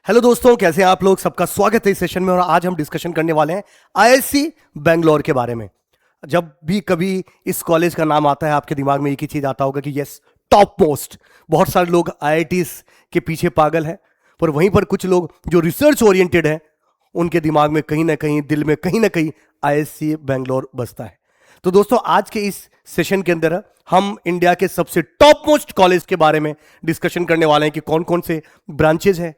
Hello दोस्तों, कैसे हैं आप लोग। सबका स्वागत है इस सेशन में। और आज हम डिस्कशन करने वाले हैं आईआईसी बेंगलोर के बारे में। जब भी कभी इस कॉलेज का नाम आता है आपके दिमाग में एक ही चीज आता होगा कि यस, टॉप मोस्ट। बहुत सारे लोग आईआईटीज के पीछे पागल हैं, पर वहीं पर कुछ लोग जो रिसर्च ओरिएंटेड हैं उनके दिमाग में कहीं ना कहीं, दिल में कहीं ना कहीं आईआईसी बेंगलोर बसता है। तो दोस्तों, आज के इस सेशन के अंदर हम इंडिया के सबसे टॉप मोस्ट कॉलेज के बारे में डिस्कशन करने वाले हैं कि कौन कौन से ब्रांचेज हैं,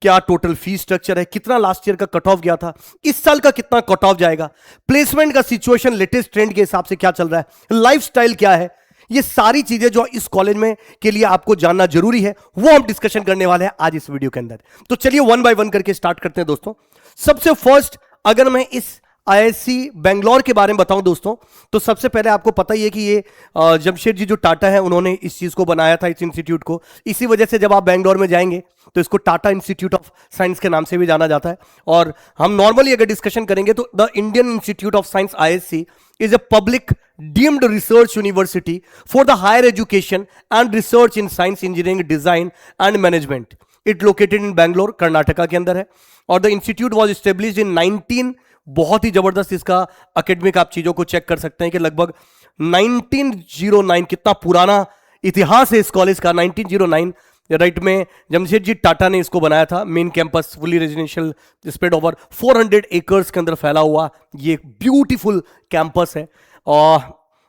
क्या टोटल फीस स्ट्रक्चर है, कितना लास्ट ईयर का कट ऑफ गया था, इस साल का कितना कट ऑफ जाएगा, प्लेसमेंट का सिचुएशन लेटेस्ट ट्रेंड के हिसाब से क्या चल रहा है, लाइफस्टाइल क्या है। ये सारी चीजें जो इस कॉलेज में के लिए आपको जानना जरूरी है वो हम डिस्कशन करने वाले हैं आज इस वीडियो के अंदर। तो चलिए वन बाय वन करके स्टार्ट करते हैं दोस्तों। सबसे फर्स्ट, अगर मैं इस आईआईसी बेंगलोर के बारे में बताऊं दोस्तों, तो सबसे पहले आपको पता ही है कि ये जमशेदजी जो टाटा है उन्होंने इस चीज को बनाया था, इस इंस्टीट्यूट को। इसी वजह से जब आप बेंगलोर में जाएंगे तो इसको टाटा इंस्टीट्यूट ऑफ साइंस के नाम से भी जाना जाता है। और हम नॉर्मली अगर डिस्कशन करेंगे तो the Indian institute of science IIC is a public deemed research university for the higher education and research in science, engineering, design and management. It located in Bangalore, Karnataka के अंदर है। और the institute was established in 19, बहुत ही जबरदस्त इसका academic आप चीजों को चेक कर सकते हैं कि लगभग 1909, कितना पुराना इतिहास है इस कॉलेज का। 1909 राइट में जमशेदजी टाटा ने इसको बनाया था। Main campus fully residential, spread over 400 acres के अंदर फैला हुआ ये एक ब्यूटीफुल कैंपस है। और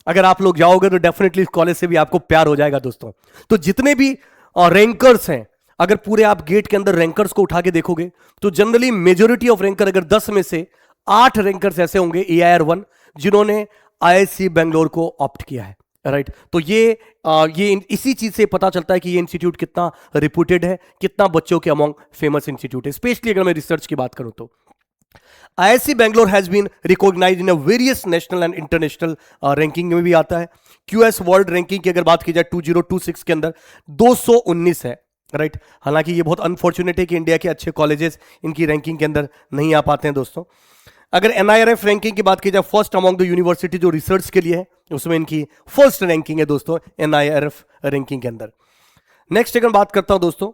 अगर आप लोग जाओगे तो डेफिनेटली इस कॉलेज से भी आपको प्यार हो जाएगा दोस्तों। तो जितने भी रैंकर्स हैं, अगर पूरे आप गेट के अंदर रैंकर्स को उठा के देखोगे तो जनरली मेजोरिटी ऑफ रैंकर, अगर 10 में से 8 रैंकर्स ऐसे होंगे AIR 1 जिन्होंने आईआईसी बेंगलोर को ऑप्ट किया है। राइट तो ये इसी चीज से पता चलता है कि ये इंस्टीट्यूट कितना रिप्यूटेड है, कितना बच्चों के अमंग फेमस इंस्टीट्यूट है। स्पेशली अगर मैं रिसर्च की बात करूं तो IISc Bangalore has been recognised in various national and international ranking में भी आता है। QS वर्ल्ड रैंकिंग की अगर बात की जाए 2026 के अंदर 219 है। राइट हालांकि ये बहुत अनफॉर्चुनेट है कि इंडिया के अच्छे कॉलेजेस इनकी रैंकिंग के अंदर नहीं आ पाते हैं दोस्तों। अगर NIRF रैंकिंग की बात की जाए, फर्स्ट अमंग द यूनिवर्सिटी जो रिसर्च के लिए है, उसमें इनकी फर्स्ट रैंकिंग है दोस्तों NIRF रैंकिंग के अंदर। नेक्स्ट अगर बात करता हूं दोस्तों,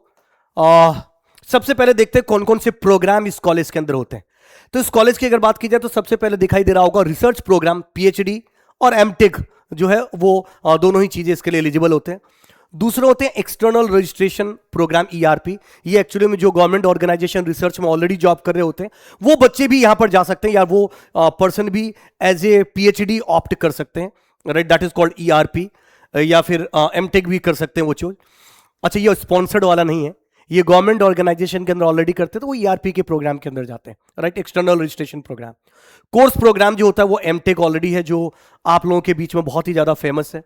सबसे पहले देखते हैं कौन कौन से प्रोग्राम इस कॉलेज के अंदर होते हैं। तो इस कॉलेज की अगर बात की जाए तो सबसे पहले दिखाई दे रहा होगा रिसर्च प्रोग्राम, PhD और MTech जो है वो दोनों ही चीजें इसके लिए एलिजिबल होते हैं। दूसरे होते हैं एक्सटर्नल रजिस्ट्रेशन प्रोग्राम ERP। ये एक्चुअली में जो गवर्नमेंट ऑर्गेनाइजेशन रिसर्च में ऑलरेडी जॉब कर रहे होते हैं वो बच्चे भी यहां पर जा सकते हैं, या वो पर्सन भी एज ए PhD ऑप्ट कर सकते हैं। Right that is called ERP। या फिर MTech भी कर सकते हैं वो चीज। अच्छा, ये स्पॉन्सर्ड वाला नहीं है, ये गवर्नमेंट ऑर्गेनाइजेशन के अंदर ऑलरेडी करते हैं तो वो ERP के प्रोग्राम के अंदर जाते हैं। Right external registration programme. Course programme जो होता है वो MTech ऑलरेडी है, जो आप लोगों के बीच में बहुत ही ज्यादा फेमस है।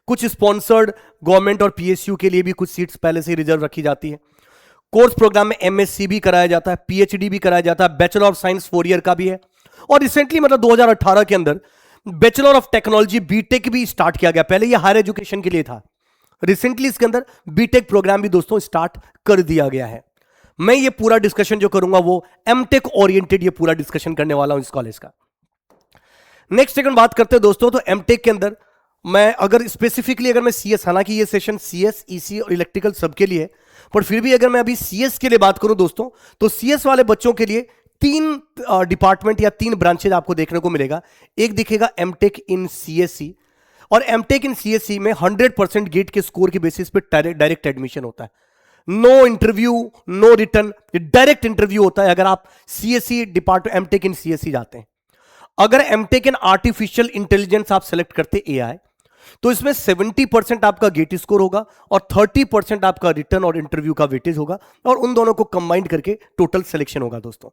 कुछ स्पॉन्सर्ड गवर्नमेंट और PSU के लिए भी कुछ सीट्स पहले से ही रिजर्व रखी जाती है। कोर्स प्रोग्राम में MSc भी कराया जाता है, PhD भी कराया जाता है, बैचलर ऑफ साइंस 4 ईयर का भी है। और रिसेंटली मतलब 2018 के अंदर बैचलर ऑफ टेक्नोलॉजी BTech भी स्टार्ट किया गया। पहले ये हायर एजुकेशन के लिए था, रिसेंटली इसके अंदर BTech प्रोग्राम भी दोस्तों स्टार्ट कर दिया गया है। मैं ये पूरा डिस्कशन जो करूंगा वो MTech ओरिएंटेड ये पूरा डिस्कशन करने वाला हूं इस कॉलेज का। नेक्स्ट सेकंड बात करते हैं दोस्तों, तो MTech के अंदर मैं अगर स्पेसिफिकली अगर मैं CS, हालांकि ये सेशन CS, EC और इलेक्ट्रिकल सबके लिए, पर फिर भी अगर मैं अभी CS के लिए बात करूं दोस्तों, तो CS वाले बच्चों के लिए 3 डिपार्टमेंट या 3 ब्रांचेज आपको देखने को मिलेगा। एक दिखेगा MTech इन CSE, और MTech इन CSE में 100% गेट के स्कोर के बेसिस पे डायरेक्ट एडमिशन होता है। No interview, no return, direct interview होता है अगर आप CSE department MTech in CSE जाते हैं। अगर MTech इन आर्टिफिशियल इंटेलिजेंस आप सेलेक्ट करते AI, तो इसमें 70% आपका गेट स्कोर होगा और 30% आपका रिटर्न और इंटरव्यू का वेटेज होगा, और उन दोनों को कंबाइंड करके टोटल सिलेक्शन होगा दोस्तों।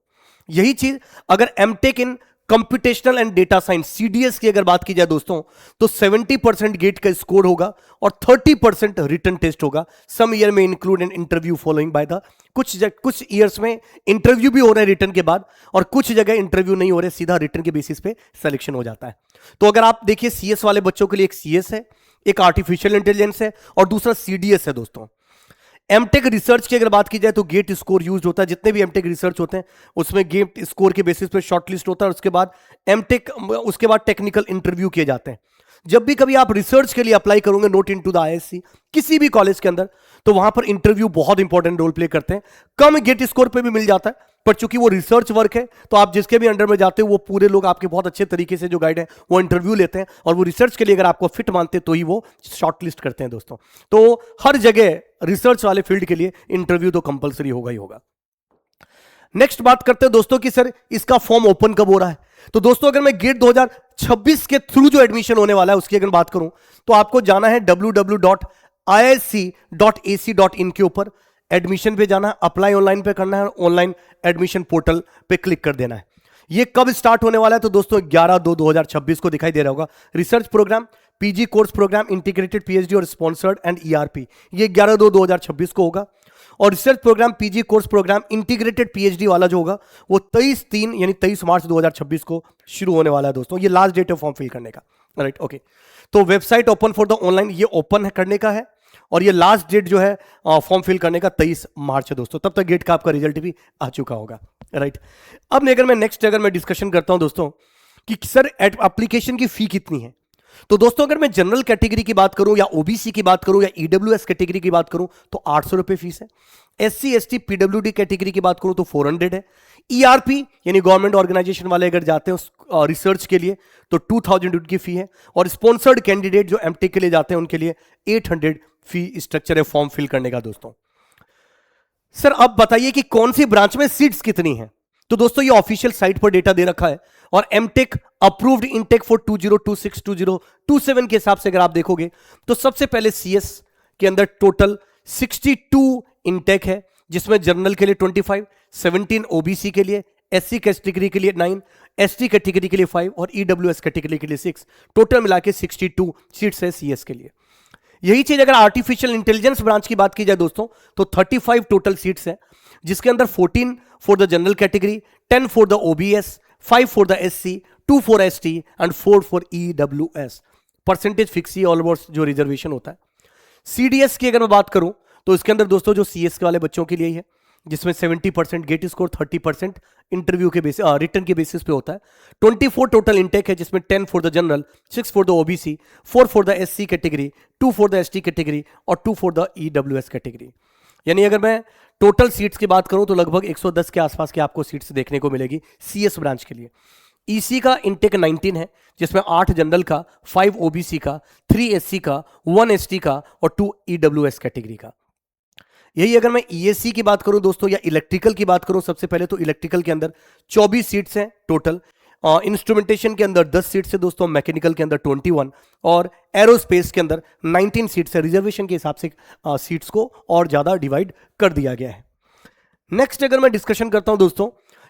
यही चीज अगर MTech in computational and data science CDS की अगर बात की जाए दोस्तों, तो 70% गेट का स्कोर होगा और 30% रिटर्न टेस्ट होगा। सम ईयर में include an interview following by the, कुछ ईयर्स में इंटरव्यू भी हो रहा है रिटर्न के बाद, और कुछ जगह इंटरव्यू नहीं हो रहे, सीधा रिटर्न के बेसिस पे सिलेक्शन हो जाता है। तो अगर आप देखिए CS वाले बच्चों के लिए एक CS है, एक आर्टिफिशियल इंटेलिजेंस है और दूसरा CDS है दोस्तों। MTech रिसर्च की अगर बात की जाए तो गेट स्कोर यूज होता है। जितने भी MTech रिसर्च होते हैं उसमें गेट स्कोर के बेसिस पे शॉर्टलिस्ट होता है, और उसके बाद उसके बाद टेक्निकल इंटरव्यू किए जाते हैं। जब भी कभी आप रिसर्च के लिए अप्लाई करोगे नोट इनटू द आईआईसी किसी भी कॉलेज के अंदर, तो वहां पर इंटरव्यू बहुत इंपॉर्टेंट रोल प्ले करते हैं। कम गेट स्कोर पे भी मिल जाता है, पर चूंकि वो रिसर्च वर्क है तो आप जिसके भी अंडर में जाते हो वो पूरे लोग आपके बहुत अच्छे तरीके से जो गाइड है वो इंटरव्यू लेते हैं, और वो रिसर्च के लिए अगर आपको फिट मानते हैं तो ही वो शॉर्टलिस्ट करते हैं दोस्तों। तो हर जगह रिसर्च वाले फील्ड के लिए इंटरव्यू तो कंपलसरी होगा ही होगा। नेक्स्ट बात करते हैं दोस्तों कि सर इसका फॉर्म ओपन कब हो रहा है। तो दोस्तों अगर मैं गेट 2026 के थ्रू जो एडमिशन होने वाला है उसकी अगर बात करूं तो आपको जाना है www.isc.ac.in के ऊपर, एडमिशन पे जाना है, अप्लाई ऑनलाइन पे करना है, ऑनलाइन एडमिशन पोर्टल पे क्लिक कर देना है। ये कब स्टार्ट होने वाला है तो दोस्तों 11/2/2026 को दिखाई दे रहा होगा। Research programme, PG course programme, integrated PhD और स्पॉन्सर्ड एंड ईआरपी, ये 11/2/2026 को होगा। और research programme, PG course programme, integrated PhD वाला जो होगा वो 23/3 यानी 23 मार्च 2026 को शुरू होने वाला है दोस्तों। ये लास्ट डेट है फॉर्म फिल करने का, राइट, ओके। तो website open for the online ये ओपन करने का है, और ये लास्ट डेट जो है फॉर्म फिल करने का 23 मार्च है दोस्तों। तब तक गेट का आपका रिजल्ट भी आ चुका होगा, राइट। अब अगर मैं नेक्स्ट डिस्कशन करता हूं दोस्तों कि सर एप्लीकेशन की फी कितनी है, तो दोस्तों अगर मैं जनरल कैटेगरी की बात करूं या ओबीसी की बात करूं या ईडब्ल्यूएस कैटेगरी की बात करूं तो 800 रुपए फीस है। एससी एसटी पीडब्ल्यूडी कैटेगरी की बात करूं तो 400 है। ईआरपी यानी गवर्नमेंट ऑर्गेनाइजेशन वाले अगर जाते हैं रिसर्च के लिए तो 2000 उनकी फी है, और स्पॉन्सर्ड कैंडिडेट जो एमटेक के लिए जाते हैं उनके लिए 800 फी स्ट्रक्चर है फॉर्म फिल करने का दोस्तों। सर अब बताइए कि कौन सी ब्रांच में सीट्स कितनी है, तो दोस्तों ये ऑफिशियल साइट पर डेटा दे रखा है, और एमटेक अप्रूव्ड इनटेक फॉर 2026 2027 के हिसाब से अगर आप देखोगे तो सबसे पहले सीएस के अंदर टोटल 62 इनटेक है, जिसमें जनरल के लिए 25, 17 ओबीसी के लिए, एससी कैटेगरी के लिए 9, एसटी कैटेगरी के लिए 5 और ईडब्ल्यूएस कैटेगरी के लिए 6, टोटल मिला के 62 सीट्स है सीएस के लिए। यही चीज अगर आर्टिफिशियल इंटेलिजेंस ब्रांच की बात की जाए दोस्तों तो 35 टोटल सीट्स है, जिसके अंदर 14 for the general category, 10 for the OBS, 5 for the SC, 2 for ST and 4 for EWS. Percentage fix he all over जो रिजर्वेशन होता है। सीडीएस की अगर मैं बात करूं तो इसके अंदर दोस्तों जो सीएस के वाले बच्चों के लिए ही है, जिसमें 70% गेट स्कोर, 30% इंटरव्यू के बेसिस रिटर्न के बेसिस पे होता है। 24 टोटल इंटेक है, जिसमें 10 for the general, 6 for the OBC, 4 for the SC category, 2 for the ST category और 2 फॉर द ईडब्ल्यूएस कैटेगरी। यानी अगर मैं टोटल सीट्स की बात करूं तो लगभग 110 के आसपास की आपको सीट्स देखने को मिलेगी सीएस ब्रांच के लिए। ईसी का इंटेक 19 है, जिसमें 8 जनरल का, 5 ओबीसी का, 3 एससी का, 1 एसटी का और 2 ईडब्ल्यूएस कैटेगरी का। यही अगर मैं ईएससी की बात करूं दोस्तों या इलेक्ट्रिकल की बात करूं, सबसे पहले तो इलेक्ट्रिकल के अंदर 24 सीट्स हैं टोटल, इंस्ट्रूमेंटेशन के अंदर 10 सीट्स है दोस्तों, मैकेनिकल के अंदर 21 और एरोस्पेस के अंदर 19 सीट्स है। रिजर्वेशन के हिसाब से सीट्स को और ज्यादा डिवाइड कर दिया गया है। नेक्स्ट अगर मैं डिस्कशन करता हूं दोस्तों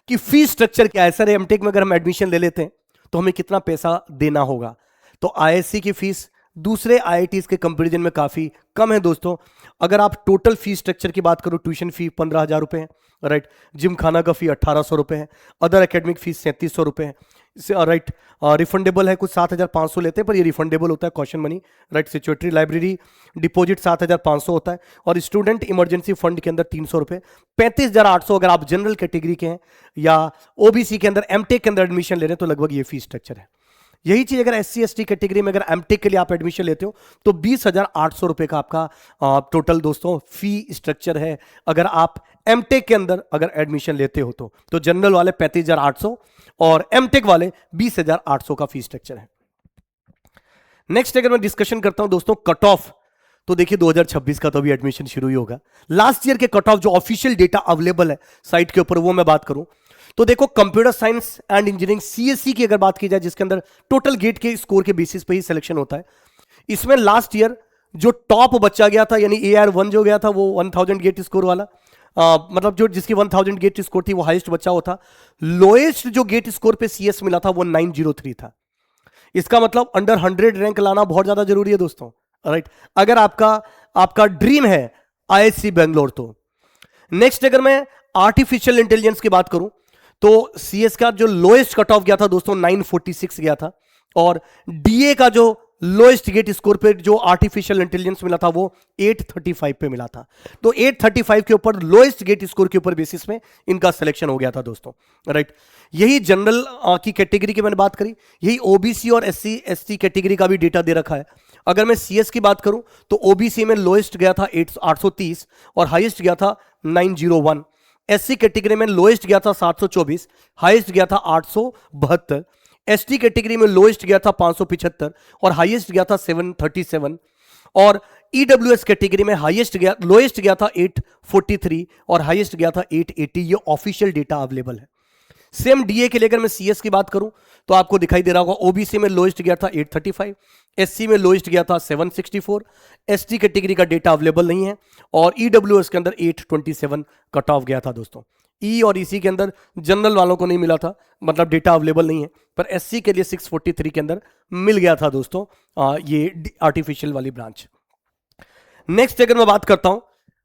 कि फीस स्ट्रक्चर क्या है। सर एमटेक में अगर हम एडमिशन ले लेते हैं तो हमें कितना पैसा देना होगा, तो आईएससी की फीस दूसरे आईआईटीज के कंपैरिजन में काफी कम है दोस्तों। अगर आप टोटल फीस स्ट्रक्चर की बात करो, ट्यूशन फी 15,000 रुपए है, राइट, जिम खाना का फी 1800 रुपए है, अदर एकेडमिक फीस 3700 रुपए है, राइट, रिफंडेबल है कुछ 7500 लेते हैं, पर ये रिफंडेबल होता है caution money, right. Security library deposit 7500 होता है, और स्टूडेंट इमरजेंसी फंड के अंदर 300 रुपए। 35,800 अगर आप जनरल कैटेगरी के हैं या ओबीसी के अंदर एमटेक के अंदर एडमिशन ले रहे हैं तो लगभग ये फीस स्ट्रक्चर है। यही चीज अगर एससी एसटी कैटेगरी में अगर एमटेक के लिए आप एडमिशन लेते हो तो 20,800 रुपए का आपका टोटल दोस्तों फी स्ट्रक्चर है, अगर आप एमटेक के अंदर अगर एडमिशन लेते हो तो जनरल वाले 35,800 और एमटेक वाले 20,800 का फी स्ट्रक्चर है। नेक्स्ट अगर मैं डिस्कशन करता हूं दोस्तों कट ऑफ, तो देखिए 2026 का तो अभी एडमिशन शुरू ही होगा। लास्ट ईयर के कट ऑफ जो ऑफिशियल डेटा अवेलेबल है साइट के ऊपर वो मैं बात करूं तो देखो computer science and engineering CSC की अगर बात की जाए, जिसके अंदर टोटल गेट के स्कोर के बेसिस पे ही सिलेक्शन होता है, इसमें लास्ट ईयर जो टॉप बच्चा गया था यानी AR1 जो गया था वो 1000 गेट स्कोर वाला, मतलब जो जिसकी 1000 गेट स्कोर थी वो हाईएस्ट बच्चा होता। लोएस्ट जो गेट स्कोर पे सीएस मिला था वो 903 था। इसका मतलब अंडर 100 रैंक लाना बहुत ज्यादा जरूरी है दोस्तों, राइट, अगर आपका ड्रीम है आईआईसी बेंगलोर तो। नेक्स्ट अगर मैं आर्टिफिशियल इंटेलिजेंस की बात करूं तो सीएस का जो लोएस्ट कट ऑफ गया था दोस्तों 946 गया था, और डीए का जो लोएस्ट गेट स्कोर पे जो आर्टिफिशियल इंटेलिजेंस मिला था वो 835 पे मिला था। तो 835 के ऊपर लोएस्ट गेट स्कोर के ऊपर बेसिस में इनका सिलेक्शन हो गया था दोस्तों, राइट। यही जनरल की कैटेगरी की मैंने बात करी, यही ओबीसी और एससी एसटी कैटेगरी का भी डेटा दे रखा है, अगर मैं सीएस की बात करूं तो ओबीसी में लोएस्ट गया था 830 और हाईएस्ट गया था 901। एससी कैटेगरी में लोएस्ट गया था 724, हाईएस्ट गया था 872। एसटी कैटेगरी में लोएस्ट गया था 575 और हाईएस्ट गया था 737। और ईडब्ल्यूएस कैटेगरी में लोएस्ट गया था 843 और हाईएस्ट गया था 880। ये ऑफिशियल डेटा अवेलेबल है। सेम डीए के लिए अगर मैं सीएस की बात करूं तो आपको दिखाई दे रहा होगा, ओबीसी में लोएस्ट गया था 835, एससी में लोएस्ट गया था 764, एसटी कैटेगरी का डेटा अवेलेबल नहीं है और ईडब्ल्यूएस के अंदर 827 कट ऑफ गया था दोस्तों। ई और ईसी के अंदर जनरल वालों को नहीं मिला था, मतलब डेटा अवेलेबल नहीं है, पर एससी के लिए 643 के अंदर मिल गया था दोस्तों ये आर्टिफिशियल वाली ब्रांच। नेक्स्ट अगर मैं बात करता हूं,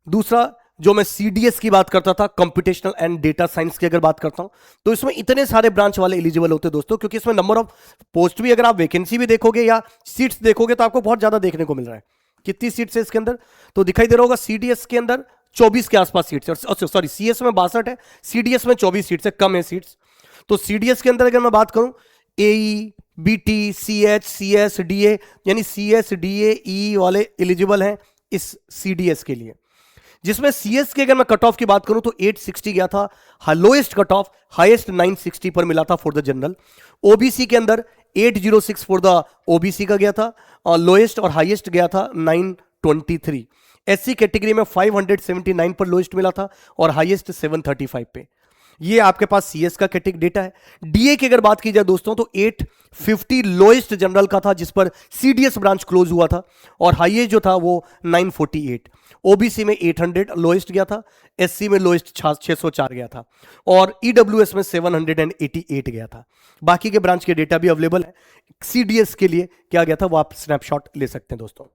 दूसरा जो मैं सीडीएस की बात करता था, कंप्यूटेशनल एंड डेटा साइंस की अगर बात करता हूं, तो इसमें इतने सारे ब्रांच वाले एलिजिबल होते हैं दोस्तों, क्योंकि इसमें नंबर ऑफ पोस्ट भी, अगर आप वैकेंसी भी देखोगे या सीट्स देखोगे तो आपको बहुत ज्यादा देखने को मिल रहा है। कितनी सीट्स है इसके अंदर तो दिखाई दे रहा होगा, सीडीएस के अंदर 24 के आसपास सीट्स है, सॉरी सीएस में 62 है, सीडीएस में 24 सीट्स है, कम है सीट्स। तो सीडीएस के अंदर अगर मैं बात करूं, एई, बीटी, सीएच, सीएस, डीए, यानी सीएस, डीए, ई वाले एलिजिबल हैं इस सीडीएस के लिए। जिसमें सीएस के अगर मैं कट ऑफ की बात करूं तो 860 गया था लोएस्ट कट ऑफ, हाईएस्ट 960 पर मिला था फॉर द जनरल। ओबीसी के अंदर 806 फॉर द ओबीसी का गया था और लोएस्ट, और हाईएस्ट गया था 923। एससी कैटेगरी में 579 पर लोएस्ट मिला था और हाईएस्ट 735 पे। ये आपके पास सीएस का कैटेगरी डेटा है। डीए की अगर बात की जाए दोस्तों तो 850 लोएस्ट जनरल का था जिस पर सीडीएस ब्रांच क्लोज हुआ था और हाईएस्ट जो था वो 948। ओबीसी में 800 लोएस्ट गया था, एससी में लोएस्ट 604 गया था और ईडब्ल्यूएस में 788 गया था। बाकी के ब्रांच के डेटा भी अवेलेबल है। सीडीएस के लिए क्या गया था वो आप स्नैपशॉट ले सकते हैं दोस्तों।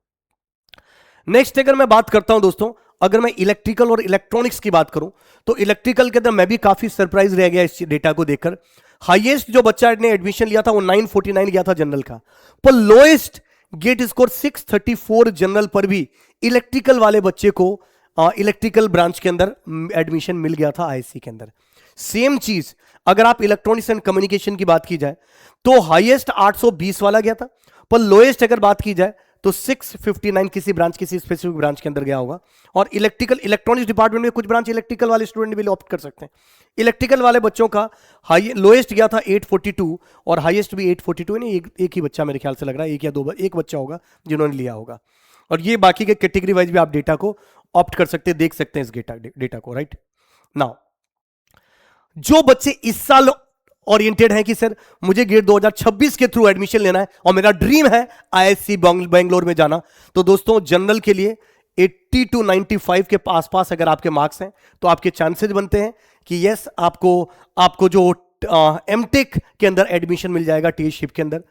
नेक्स्ट अगर मैं बात करता हूं दोस्तों, अगर मैं इलेक्ट्रिकल और इलेक्ट्रॉनिक्स की बात करूं तो इलेक्ट्रिकल के अंदर मैं भी काफी सरप्राइज रह गया इस डेटा को देखकर। हाईएस्ट जो बच्चा ने एडमिशन लिया था वो 949 गया था जनरल का, पर लोएस्ट गेट स्कोर 634 जनरल पर भी इलेक्ट्रिकल वाले बच्चे को इलेक्ट्रिकल ब्रांच के अंदर एडमिशन मिल गया था आईएससी के अंदर। सेम चीज अगर आप इलेक्ट्रॉनिक्स एंड कम्युनिकेशन की बात की जाए तो हाईएस्ट 820 वाला गया था, पर लोएस्ट अगर बात की जाए तो 659 किसी ब्रांच, किसी स्पेसिफिक ब्रांच के अंदर गया होगा। और इलेक्ट्रॉनिक्स डिपार्टमेंट में कुछ ब्रांच इलेक्ट्रिकल वाले स्टूडेंट भी ऑप्ट कर सकते हैं। इलेक्ट्रिकल वाले बच्चों का लोएस्ट गया था 842 और हाईएस्ट भी 842, नहीं एक ही बच्चा मेरे ख्याल से लग रहा है, एक या दो, एक बच्चा होगा जिन्होंने लिया होगा। और ये बाकी के कैटेगरी वाइज भी आप डेटा को ऑप्ट कर सकते हैं, देख सकते हैं इस डेटा को, राइट नाउ। जो बच्चे इस साल ओरिएंटेड है कि सर मुझे गेट 2026 के थ्रू एडमिशन लेना है और मेरा ड्रीम है आईआईएससी बेंगलोर में जाना, तो दोस्तों जनरल के लिए 80 to 95 के आसपास अगर आपके मार्क्स हैं तो आपके चांसेस बनते हैं कि यस आपको जो एमटेक के अंदर एडमिशन मिल जाएगा टीएशिप के अंदर।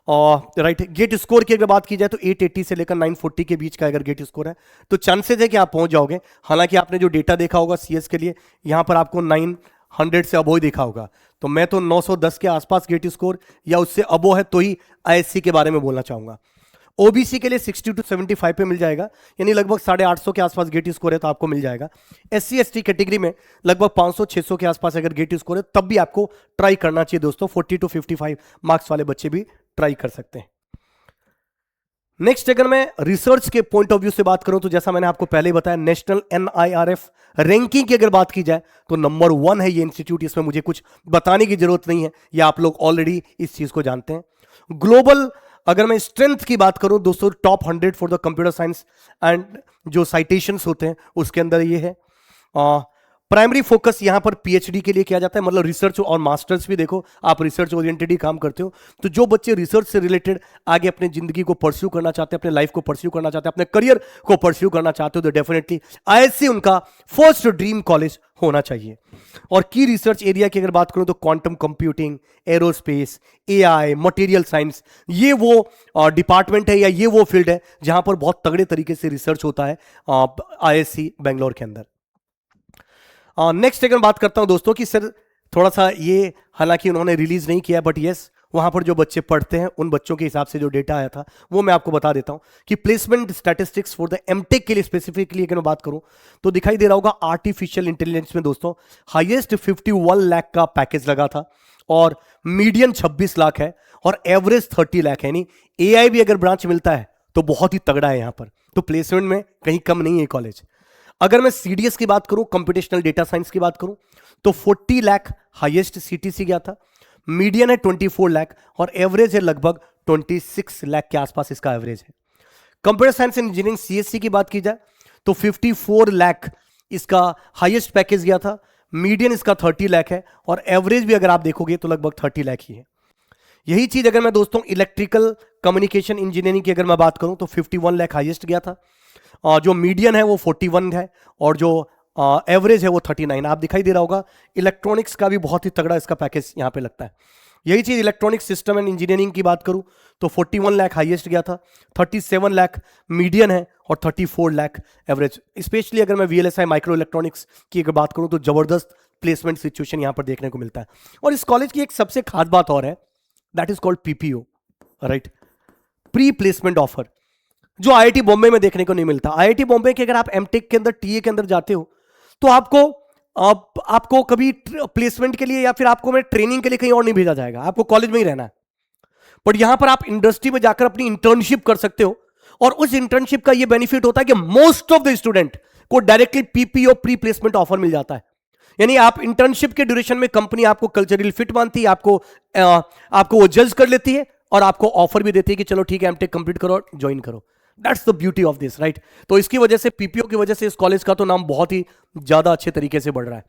और राइट, गेट स्कोर की अगर बात की जाए तो 880 से लेकर 940 के बीच का अगर गेट स्कोर है तो चांसेस है कि आप पहुंच जाओगे। हालांकि आपने जो डेटा देखा होगा सीएस के लिए, यहां पर आपको 900 से अबो ही देखा होगा, तो मैं तो 910 के आसपास गेट स्कोर या उससे अबो है तो ही आईएससी के बारे में बोलना चाहूंगा। ओबीसी के लिए 60 to 75 पे मिल जाएगा, यानी लगभग 850 के आसपास गेट स्कोर है तो आपको मिल जाएगा। एससी एसटी कैटेगरी में लगभग 500-600 के आसपास अगर गेट स्कोर है तब भी आपको ट्राई करना चाहिए दोस्तों। 40 to 55 मार्क्स वाले बच्चे भी ट्राई कर सकते हैं। नेक्स्ट अगर मैं रिसर्च के पॉइंट ऑफ व्यू से बात करूं तो जैसा मैंने आपको पहले बताया, नेशनल एनआईआरएफ रैंकिंग की अगर बात की जाए तो नंबर 1 है ये इंस्टीट्यूट, इसमें मुझे कुछ बताने की जरूरत नहीं है, ये आप लोग ऑलरेडी इस चीज को जानते हैं। ग्लोबल अगर मैं स्ट्रेंथ की बात करूं दोस्तों, top 100 for the computer science and जो साइटेशंस होते हैं उसके अंदर ये है। प्राइमरी फोकस यहां पर पीएचडी के लिए किया जाता है, मतलब रिसर्च और मास्टर्स भी देखो, आप रिसर्च ओरिएंटेड ही काम करते हो, तो जो बच्चे रिसर्च से रिलेटेड आगे अपने जिंदगी को परस्यू करना चाहते हैं, अपने लाइफ को परस्यू करना चाहते हैं, अपने करियर को परस्यू करना चाहते हो, तो डेफिनेटली आईआईएससी उनका फर्स्ट ड्रीम कॉलेज होना चाहिए। और की रिसर्च एरिया की अगर बात करूं तो quantum computing, aerospace, AI, material science, ये वो डिपार्टमेंट है या ये वो फील्ड है जहां पर बहुत तगड़े तरीके से रिसर्च होता है आईआईएससी बेंगलोर के अंदर। नेक्स्ट अगर बात करता हूं दोस्तों कि सर थोड़ा सा ये, हालांकि उन्होंने रिलीज नहीं किया, बट यस वहां पर जो बच्चे पढ़ते हैं उन बच्चों के हिसाब से जो डेटा आया था वो मैं आपको बता देता हूं कि placement statistics for the MTech के लिए स्पेसिफिकली अगर मैं बात करूं तो दिखाई दे रहा होगा आर्टिफिशियल इंटेलिजेंस में दोस्तों हाईएस्ट 51 लाख का पैकेज लगा था और मीडियन 26 लाख है और एवरेज 30 लाख है। यानी एआई भी अगर ब्रांच मिलता है तो बहुत ही तगड़ा है यहां पर, तो प्लेसमेंट में कहीं कम नहीं है कॉलेज। अगर मैं सीडीएस की बात करूं, कंप्यूटेशनल डेटा साइंस की बात करूं, तो 40 लाख हाईएस्ट सीटीसी गया था, मीडियन है 24 लाख और एवरेज है लगभग 26 लाख के आसपास इसका एवरेज है। Computer science and engineering CSC की बात की जाए तो 54 लाख इसका हाईएस्ट पैकेज गया था, मीडियन इसका 30 लाख है और एवरेज भी अगर आप देखोगे तो लगभग 30 लाख ही है। यही चीज अगर मैं दोस्तों इलेक्ट्रिकल कम्युनिकेशन इंजीनियरिंग की अगर मैं बात करूं तो 51 लाख हाईएस्ट गया था, और जो मीडियन है वो 41 है और जो एवरेज है वो 39। आप दिखाई दे रहा होगा इलेक्ट्रॉनिक्स का भी बहुत ही तगड़ा इसका पैकेज यहां पे लगता है। यही चीज इलेक्ट्रॉनिक सिस्टम एंड इंजीनियरिंग की बात करूं तो 41 लाख हाईएस्ट गया था, 37 लाख मीडियन है और 34 लाख एवरेज। स्पेशली अगर मैं वीएलएसआई माइक्रो इलेक्ट्रॉनिक्स की अगर बात करूं तो जबरदस्त प्लेसमेंट सिचुएशन यहां पर देखने को मिलता है। और इस कॉलेज की एक सबसे खास बात और है, that is called PPO, right, pre placement offer, जो आईआईटी बॉम्बे में देखने को नहीं मिलता। आईआईटी बॉम्बे के अगर आप एमटेक के अंदर टीए के अंदर जाते हो तो आपको कभी प्लेसमेंट के लिए या फिर आपको मैं ट्रेनिंग के लिए कहीं और नहीं भेजा जाएगा, आपको कॉलेज में ही रहना है। बट यहां पर आप इंडस्ट्री में जाकर अपनी इंटर्नशिप कर सकते हो और उस इंटर्नशिप का यह बेनिफिट होता है कि मोस्ट ऑफ द स्टूडेंट को directly PPO pre placement offer मिल जाता है। यानी आप इंटर्नशिप के ड्यूरेशन में कंपनी आपको कल्चरल फिट मानती है, आपको वो जज कर लेती है और आपको ऑफर भी देती है कि चलो ठीक है एमटेक कंप्लीट करो और ज्वाइन करो। That's the beauty of this, right. तो इसकी वजह से पीपीओ की वजह से इस कॉलेज का तो नाम बहुत ही ज्यादा अच्छे तरीके से बढ़ रहा है।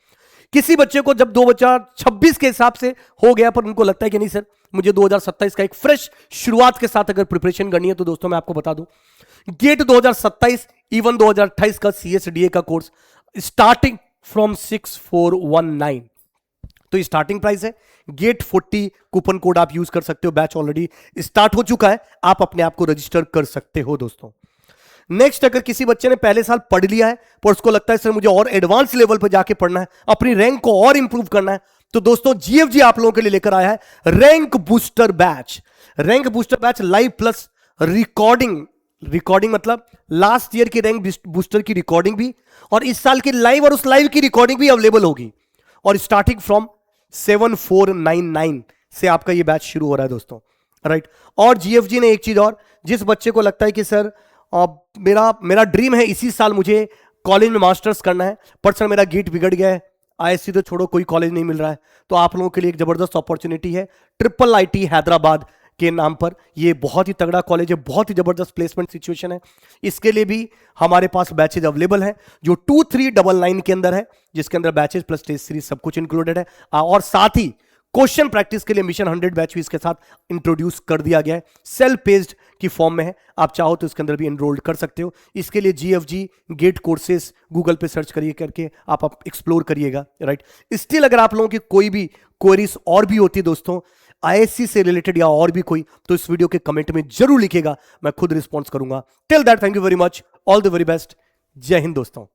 किसी बच्चे को जब 2026 के हिसाब से हो गया पर उनको लगता है कि नहीं सर मुझे 2027 का एक फ्रेश शुरुआत के साथ अगर प्रिपरेशन करनी है, तो दोस्तों मैं आपको बता दूं गेट 2027 इवन 2028 का सीएसडीए का कोर्स स्टार्टिंग फ्रॉम 6419, तो स्टार्टिंग प्राइस है। गेट 40 कूपन कोड आप यूज कर सकते हो, बैच ऑलरेडी स्टार्ट हो चुका है, आप अपने आप को रजिस्टर कर सकते हो दोस्तों। नेक्स्ट, अगर किसी बच्चे ने पहले साल पढ़ लिया है पर उसको लगता है सर मुझे और एडवांस लेवल पर जाके पढ़ना है, अपनी रैंक को और इंप्रूव करना है, तो दोस्तों जीएफजी आप लोगों के लिए लेकर आया है rank booster batch. Rank booster batch live plus recording मतलब लास्ट ईयर की रैंक बूस्टर की रिकॉर्डिंग भी और इस साल की लाइव और उस लाइव की रिकॉर्डिंग भी अवेलेबल होगी। और स्टार्टिंग फ्रॉम 7499 से आपका ये बैच शुरू हो रहा है दोस्तों, राइट। और जीएफजी ने एक चीज और, जिस बच्चे को लगता है कि सर मेरा ड्रीम है इसी साल मुझे कॉलेज में मास्टर्स करना है पर सर मेरा गेट बिगड़ गया है, आईएससी तो छोड़ो कोई कॉलेज नहीं मिल रहा है, तो आप लोगों के लिए एक जबरदस्त अपॉर्चुनिटी है ट्रिपल आईटी हैदराबाद के नाम पर। ये बहुत ही तगड़ा कॉलेज है, बहुत ही जबरदस्त प्लेसमेंट सिचुएशन है। इसके लिए भी हमारे पास बैचेज अवेलेबल है जो 2399 के अंदर है, जिसके अंदर बैचेज प्लस टेस्ट सीरीज सब कुछ इंक्लूडेड है। और साथ ही क्वेश्चन प्रैक्टिस के लिए मिशन 100 बैच भी इसके साथ इंट्रोड्यूस कर दिया गया है, सेल्फ पेस्ड की फॉर्म में है, आप चाहो तो इसके अंदर भी एनरोल्ड कर सकते हो। इसके लिए जीएफजी गेट कोर्सेस गूगल पे सर्च करिए करके आप एक्सप्लोर करिएगा, राइट। स्टिल अगर आप लोगों की कोई भी क्वेरीज और भी होती है दोस्तों आईएससी से रिलेटेड या और भी कोई, तो इस वीडियो के कमेंट में जरूर लिखिएगा, मैं खुद रिस्पॉन्स करूंगा। Till that thank you very much, all the very best, जय हिंद दोस्तों।